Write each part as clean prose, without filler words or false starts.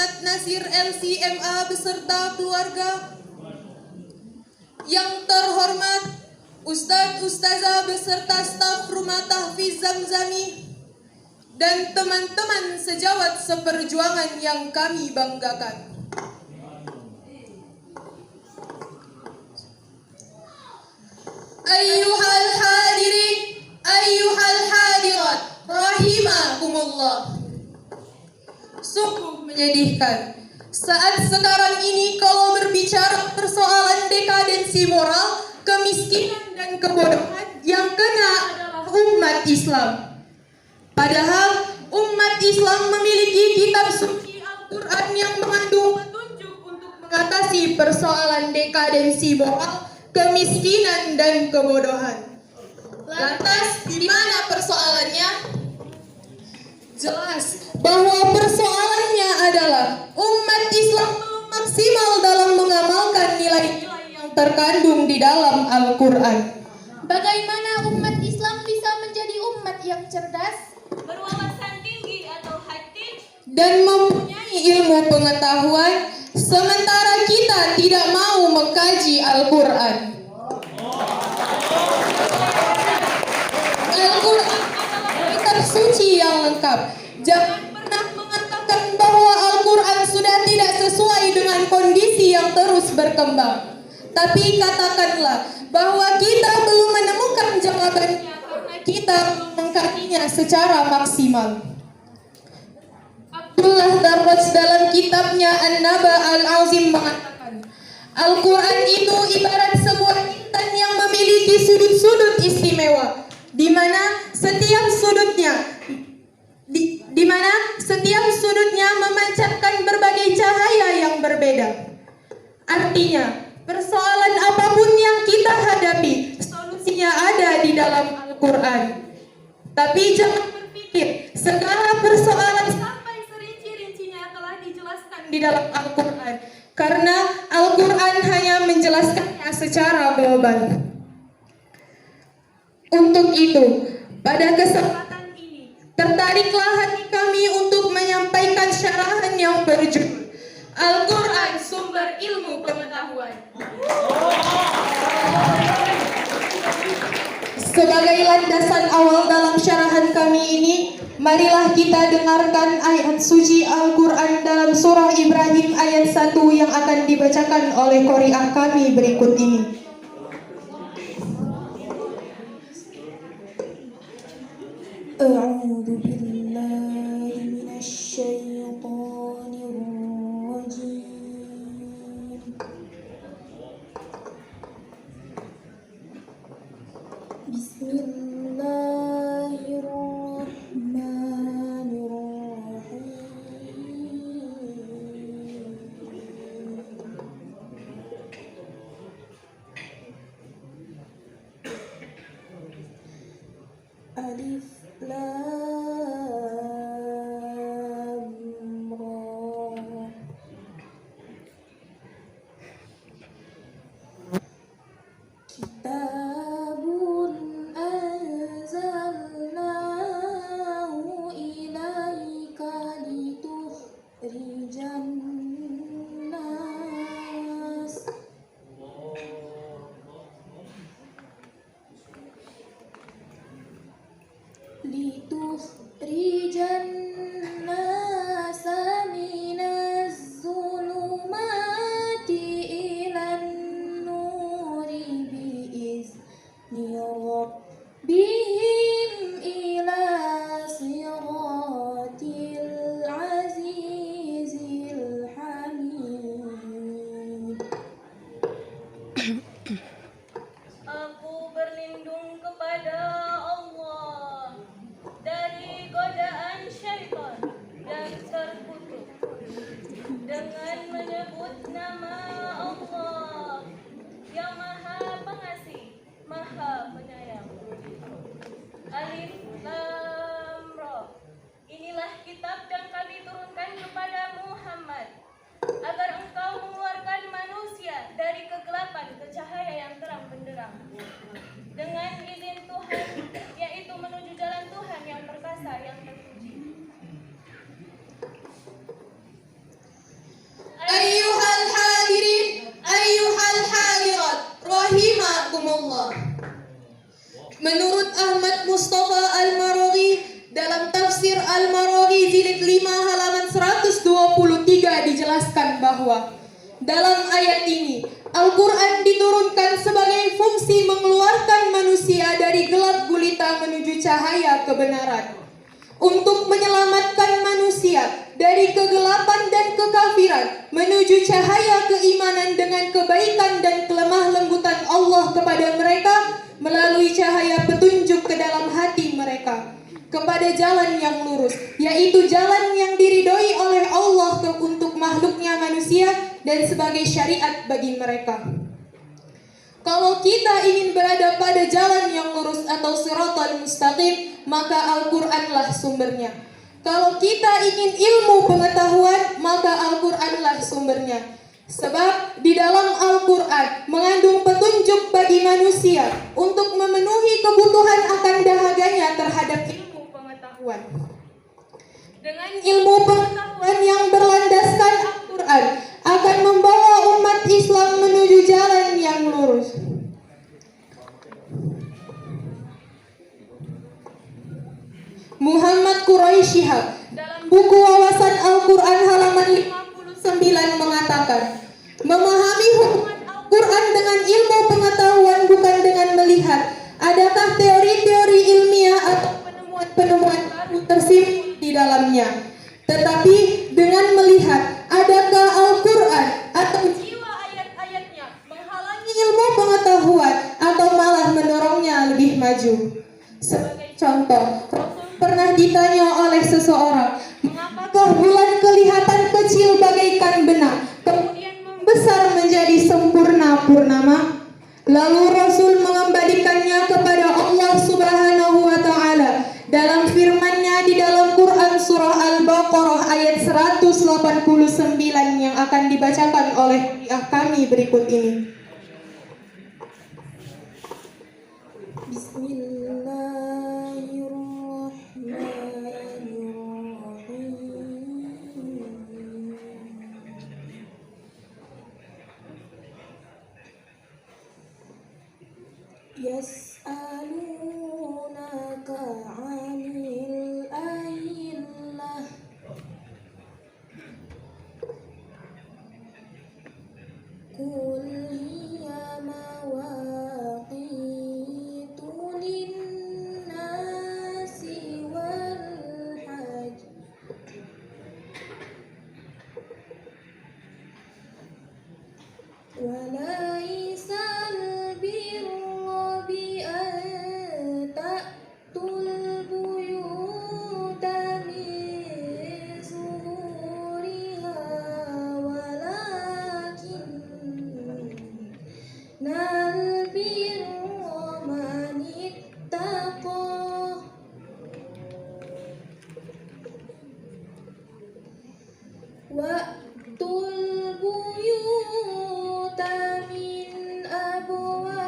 Muhammad Nasir LCMA beserta keluarga. Yang terhormat Ustadz Ustazah beserta staf Rumah Tahfiz Zamzami dan teman-teman sejawat seperjuangan yang kami banggakan. Ayyuhal hadirin, ayyuhal hadirat, rahimakumullah. Sungguh menyedihkan saat sekarang ini kalau berbicara persoalan dekadensi moral, kemiskinan dan kebodohan yang kena adalah umat Islam. Padahal umat Islam memiliki kitab suci Al-Quran yang mengandung petunjuk untuk mengatasi persoalan dekadensi moral, kemiskinan dan kebodohan. Lantas di mana persoalannya? Jelas bahwa persoalannya adalah umat Islam belum maksimal dalam mengamalkan nilai-nilai yang terkandung di dalam Al-Quran. Bagaimana umat Islam bisa menjadi umat yang cerdas, berwawasan tinggi atau hati, dan mempunyai ilmu pengetahuan, sementara kita tidak mau mengkaji Al-Quran? Al-Quran adalah kitab suci yang lengkap. Jangan pernah mengatakan bahwa Al-Quran sudah tidak sesuai dengan kondisi yang terus berkembang. Tapi katakanlah bahwa kita belum menemukan jawabannya karena kita belum mengkajinya secara maksimal. Abdullah Darraj dalam kitabnya An-Naba Al-Azim mengatakan, Al-Quran itu ibarat sebuah intan yang memiliki sudut-sudut istimewa, di mana setiap sudutnya memancarkan berbagai cahaya yang berbeda. Artinya, persoalan apapun yang kita hadapi, solusinya ada di dalam Al-Quran. Tapi jangan berpikir segala persoalan sampai serinci-rincinya telah dijelaskan di dalam Al-Quran, karena Al-Quran hanya menjelaskannya secara global. Untuk itu, pada kesempatan ini, tertariklah hati kami untuk menyampaikan syarahan yang berjudul Al-Quran Sumber Ilmu Pengetahuan. Sebagai landasan awal dalam syarahan kami ini, marilah kita dengarkan ayat suci Al-Quran dalam surah Ibrahim ayat 1 yang akan dibacakan oleh qari'ah kami berikut ini. A'udzu billahi minasyaitonir rajim. Bismillahirrahmanirrahim. Alif Lam Ra. Kitabun anzalnahu ilaika litukhrijan nas minaz zulumati ilan nuri biizni rabbihim ila siratil azizil hamid. aku berlindung kepada Allah dari godaan syaitan dan terkutuk dengan menyebut nama Allah yang Maha Pengasih, Maha Penyayang. Alif Lam Ra. Inilah kitab yang kami turunkan kepada Muhammad agar engkau mengeluarkan manusia dari kegelapan ke cahaya yang terang benderang dengan izin Tuhan, yaitu menuju jalan Tuhan yang perkasa yang terpuji. bawah. Dalam ayat ini, Al-Quran diturunkan sebagai fungsi mengeluarkan manusia dari gelap gulita menuju cahaya kebenaran. Untuk menyelamatkan manusia dari kegelapan dan kekafiran menuju cahaya keimanan dengan kebaikan dan kelemah lembutan Allah kepada mereka melalui cahaya petunjuk ke dalam hati mereka kepada jalan yang lurus, yaitu jalan yang diridhoi oleh Allah untuk makhluknya manusia dan sebagai syariat bagi mereka. Kalau kita ingin berada pada jalan yang lurus atau siratal mustaqim, maka Al-Quranlah sumbernya. Kalau kita ingin ilmu pengetahuan, maka Al-Quranlah sumbernya. Sebab di dalam Al-Quran mengandung petunjuk bagi manusia untuk memenuhi kebutuhan akan dahaganya terhadap ilmu pengetahuan. Dengan ilmu pengetahuan yang berlandaskan Al-Quran akan membawa umat Islam menuju jalan yang lurus. Muhammad Quraisy Shihab dalam buku Wawasan Al-Quran halaman 59 mengatakan, memahami hukum Al-Quran dengan ilmu pengetahuan bukan dengan melihat adakah teori-teori ilmiah atau penemuan-penemuan baru tersimpan di dalamnya, tetapi dengan melihat adakah Al-Quran atau jiwa ayat-ayatnya menghalangi ilmu pengetahuan atau malah mendorongnya lebih maju. Sebagai contoh, pernah ditanya oleh seseorang, mengapakah bulan kelihatan kecil bagaikan benang, kemudian membesar menjadi sempurna purnama? Lalu Rasul mengembalikannya kepada Allah Subhanahu wa Ta'ala dalam firman-Nya di dalam Quran surah Al-Baqarah ayat 189 yang akan dibacakan oleh kami berikut ini. Yas'alunaka 'anil ahillah qul hiya mawaqitu lin-nasi wal hajj wa laysal birra bi an ta'tul buyuta min zuhuriha walakin nal birra man ittaqa wa'tul buyuta min abwabiha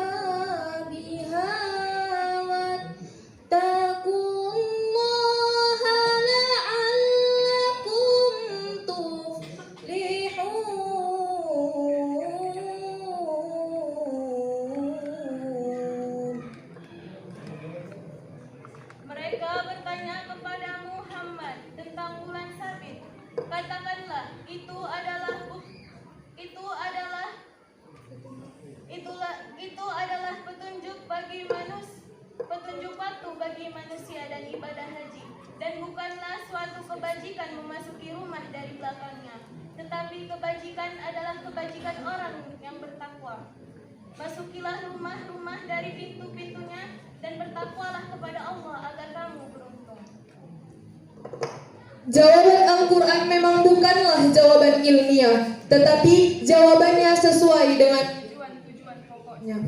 wattaqullaha la'allakum tuflihun. Mereka bertanya kepada Muhammad tentang bulan sabit. Katakanlah, itu adalah petunjuk waktu bagi manusia dan ibadah haji, dan bukanlah suatu kebajikan memasuki rumah dari belakangnya, tetapi kebajikan adalah kebajikan orang yang bertakwa. Masukilah rumah-rumah dari pintu-pintunya dan bertakwalah kepada Allah agar kamu beruntung. Jawaban Al-Quran memang bukanlah jawaban ilmiah, tetapi jawabannya sesuai dengan tujuan pokoknya.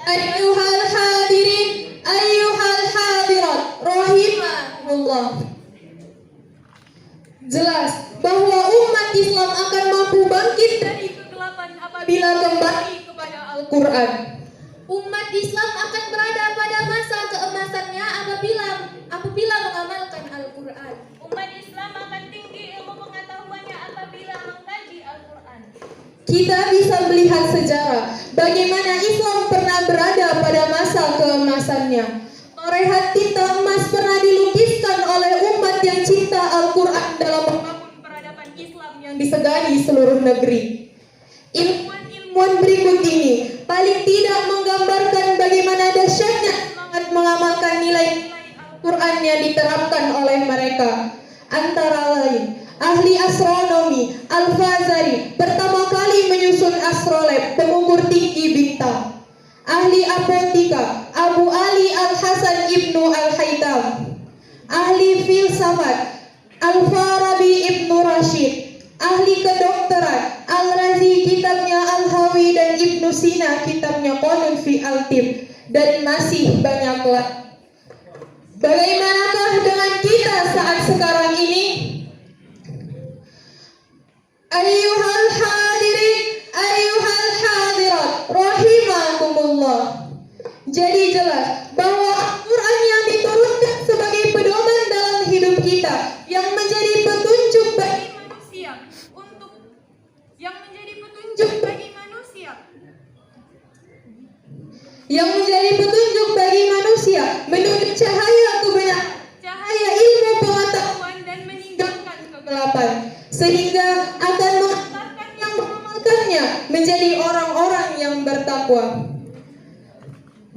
Ayyuhal hadirin, ayyuhal hadirat, rahimahullah. Jelas bahwa umat Islam akan mampu bangkit dari kegelapan apabila kembali kepada Al-Quran. Umat Islam akan berada pada masa keemasannya apabila mengamalkan Al-Quran. Umat Islam akan tinggi ilmu pengetahuannya apabila mengkaji Al-Quran. Kita bisa melihat sejarah bagaimana Islam pernah berada pada masa keemasannya. Torehat tinta emas pernah dilukiskan oleh umat yang cinta Al-Quran dalam membangun peradaban Islam yang disegani seluruh negeri. Ilmuwan berikut ini paling tidak menggambarkan bagaimana dahsyatnya semangat mengamalkan nilai-nilai Al-Quran yang diterapkan oleh mereka. Antara lain, ahli astronomi Al-Fazari pertama kali menyusun astrolab pengukur tinggi bintang. Ahli apotika Abu Ali Al-Hasan Ibnu Al-Haytham. Ahli filsafat Al-Farabi Ibnu Rashid. Ahli kedokteran Al-Razi kitabnya Al-Hawi dan Ibnu Sina kitabnya Qanun fi Al-Tib, dan masih banyak lagi. Bagaimanakah dengan kita saat sekarang ini? Ayyuhal hadirin, ayyuhal hadirat, rahimakumullah. Jadi jelas bahwa Al-Quran yang diturunkan sebagai pedoman dalam hidup kita, yang menjadi petunjuk bagi manusia menuju cahaya kebenaran, cahaya ilmu pengetahuan, dan meninggalkan kegelapan, sehingga akan mengantarkan yang mengamalkannya menjadi orang-orang yang bertakwa.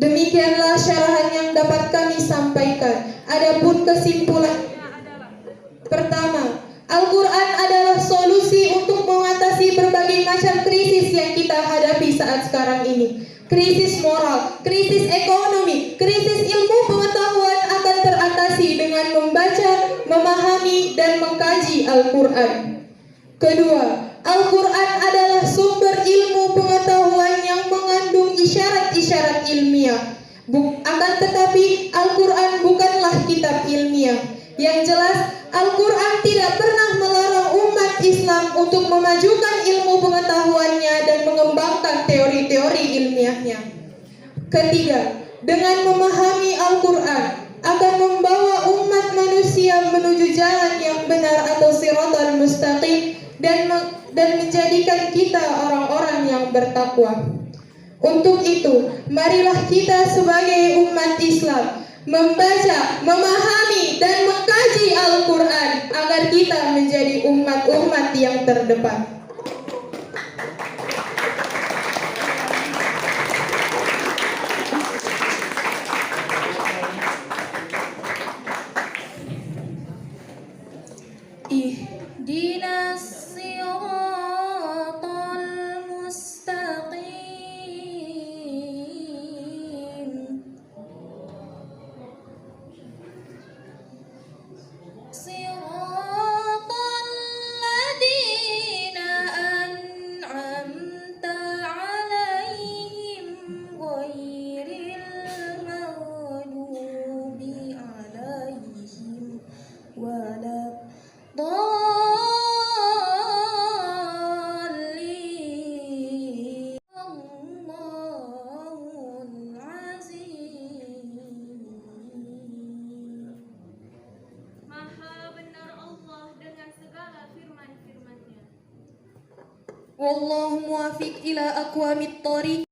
Demikianlah syarahan yang dapat kami sampaikan. Adapun kesimpulannya adalah: pertama, Al-Quran adalah solusi untuk mengatasi berbagai macam krisis yang kita hadapi saat sekarang ini. Krisis moral, krisis ekonomi, krisis ilmu pengetahuan akan teratasi dengan membaca, memahami, dan mengkaji Al-Quran. Kedua, Al-Quran adalah sumber ilmu pengetahuan yang mengandung isyarat-isyarat ilmiah. Akan tetapi Al-Quran bukanlah kitab ilmiah. Yang jelas, Al-Quran tidak pernah melarang umat Islam untuk memajukan ilmu pengetahuannya dan mengembangkan teori-teori ilmiahnya. Ketiga, dengan memahami Al-Quran akan membawa umat manusia menuju jalan yang benar atau siratal mustaqim, dan menjadikan kita orang-orang yang bertakwa. Untuk itu, marilah kita sebagai umat Islam membaca, memahami, dan mengkaji Al-Quran agar kita menjadi umat-umat yang terdepan. Ihdinas siratal mustaqim. Siratal ladzina an'amta 'alaihim ghairil maghdubi 'alaihim waladdallin. Allahul azim. Maha benar Allah dengan segala firman-firman-Nya. Wallahu muwaffiq ila aqwamit thoriq.